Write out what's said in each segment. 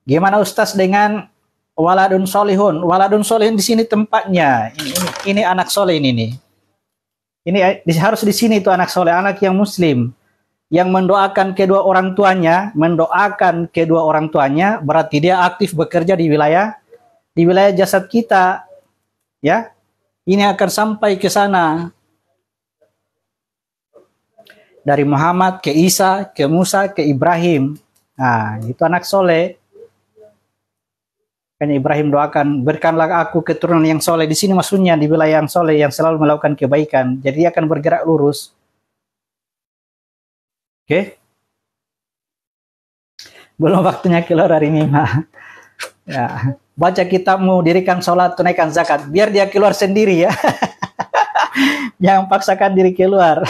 Gimana Ustaz dengan waladun solihun? Waladun solihun di sini tempatnya. Ini anak soleh ini nih. Ini harus di sini itu anak soleh, anak yang muslim, yang mendoakan kedua orang tuanya, berarti dia aktif bekerja di wilayah jasad kita, ya. Ini akan sampai ke sana. Dari Muhammad ke Isa, ke Musa, ke Ibrahim. Nah, itu anak soleh. Kan Ibrahim doakan, berikanlah aku keturunan yang soleh. Di sini maksudnya di wilayah yang soleh, yang selalu melakukan kebaikan. Jadi dia akan bergerak lurus. Oke? Belum waktunya keluar hari ini, mah. Ya. Baca kitabmu, dirikan sholat, tunaikan zakat. Biar dia keluar sendiri ya. Jangan paksakan diri keluar.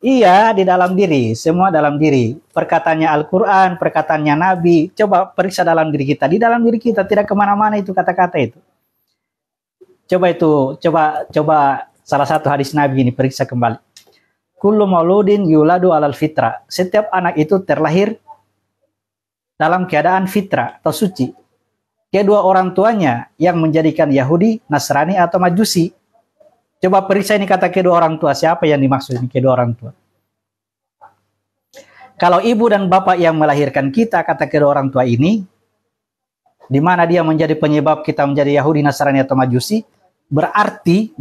Iya, di dalam diri, semua dalam diri. Perkataannya Al-Quran, perkataannya Nabi, coba periksa dalam diri kita. Di dalam diri kita tidak kemana-mana itu kata-kata itu. Coba salah satu hadis Nabi ini periksa kembali. Kullu mauludin yuladu alal fitrah. Setiap anak itu terlahir dalam keadaan fitrah atau suci. Kedua orang tuanya yang menjadikan Yahudi, Nasrani atau Majusi. Coba periksa ini kata kedua orang tua. Siapa yang dimaksud ini kedua orang tua? Kalau ibu dan bapak yang melahirkan kita, kata kedua orang tua ini, di mana dia menjadi penyebab kita menjadi Yahudi, Nasrani atau Majusi, berarti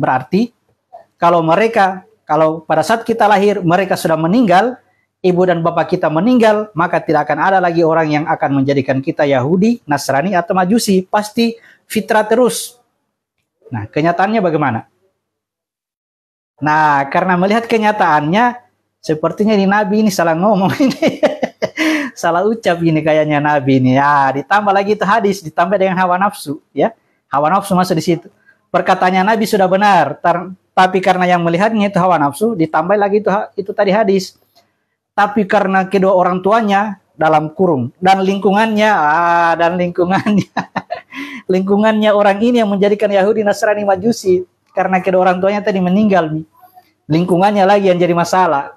kalau pada saat kita lahir mereka sudah meninggal, ibu dan bapak kita meninggal, maka tidak akan ada lagi orang yang akan menjadikan kita Yahudi, Nasrani atau Majusi. Pasti fitrah terus. Nah, kenyataannya bagaimana? Nah, karena melihat kenyataannya, sepertinya ini Nabi ini salah ngomong ini. Salah ucap ini kayaknya Nabi ini. Ya, ditambah lagi itu hadis, ditambah dengan hawa nafsu. Ya, hawa nafsu masuk di situ. Perkataannya Nabi sudah benar, tapi karena yang melihatnya itu hawa nafsu, ditambah lagi itu tadi hadis. Tapi karena kedua orang tuanya dalam kurung, dan lingkungannya, lingkungannya orang ini yang menjadikan Yahudi, Nasrani, Majusi. Karena kedua orang tuanya tadi meninggal, lingkungannya lagi yang jadi masalah.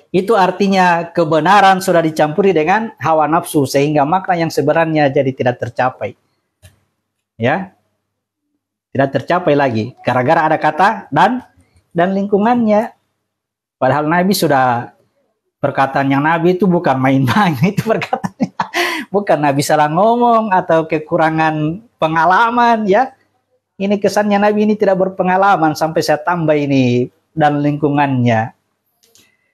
Itu artinya kebenaran sudah dicampuri dengan hawa nafsu, sehingga makna yang sebenarnya jadi tidak tercapai. Ya, tidak tercapai lagi, gara-gara ada kata dan lingkungannya. Padahal Nabi sudah, perkataan yang Nabi itu bukan main-main, itu perkataannya. Bukan Nabi salah ngomong atau kekurangan pengalaman, ya. Ini kesannya Nabi ini tidak berpengalaman, sampai saya tambah ini dan lingkungannya.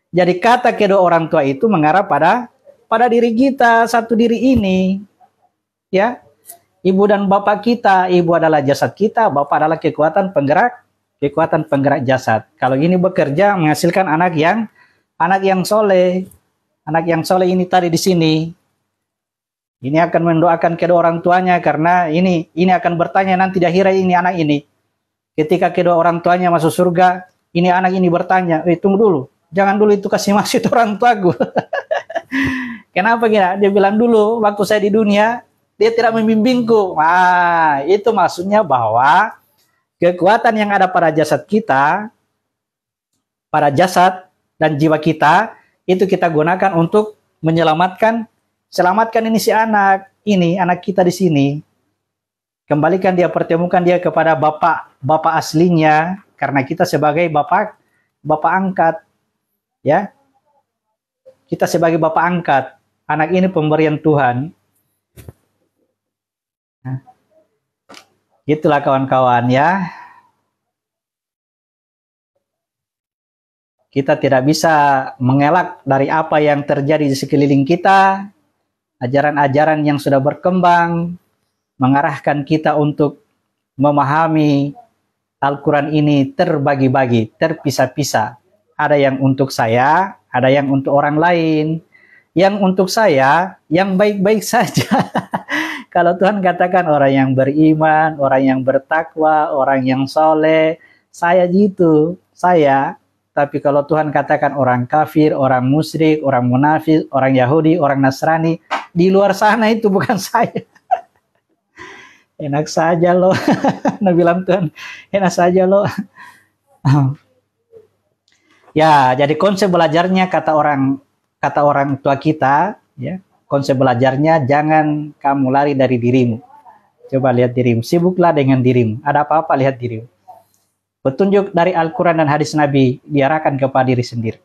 Jadi kata kedua orang tua itu mengarah pada diri kita, satu diri ini. Ya. Ibu dan bapak kita, ibu adalah jasad kita, bapak adalah kekuatan penggerak jasad. Kalau ini bekerja menghasilkan anak yang soleh. Anak yang soleh ini tadi di sini. Ini akan mendoakan kedua orang tuanya, karena ini akan bertanya nanti di akhirat ini anak ini. Ketika kedua orang tuanya masuk surga, ini anak ini bertanya, tunggu dulu, jangan dulu itu kasih maksud orang tuaku. Kenapa kira? Dia bilang dulu, waktu saya di dunia, dia tidak membimbingku. Nah, itu maksudnya bahwa kekuatan yang ada pada jasad kita, pada jasad dan jiwa kita, itu kita gunakan untuk selamatkan ini si anak kita di sini. Kembalikan dia, pertemukan dia kepada bapak aslinya, karena kita sebagai bapak angkat, ya. Kita sebagai bapak angkat, anak ini pemberian Tuhan. Nah, itulah kawan-kawan, ya. Kita tidak bisa mengelak dari apa yang terjadi di sekeliling kita. Ajaran-ajaran yang sudah berkembang mengarahkan kita untuk memahami Al-Quran ini terbagi-bagi, terpisah-pisah. Ada yang untuk saya, ada yang untuk orang lain. Yang untuk saya, yang baik-baik saja. Kalau Tuhan katakan orang yang beriman, orang yang bertakwa, orang yang soleh, saya gitu, saya. Tapi kalau Tuhan katakan orang kafir, orang musyrik, orang munafik, orang Yahudi, orang Nasrani, di luar sana itu bukan saya. Enak saja loh. Nabi bilang Tuhan, enak saja loh. Ya, jadi konsep belajarnya kata orang tua kita, ya. konsep belajarnya, jangan kamu lari dari dirimu. Coba lihat dirimu, sibuklah dengan dirimu. Ada apa-apa lihat dirimu. Petunjuk dari Al-Quran dan hadis Nabi diarahkan kepada diri sendiri.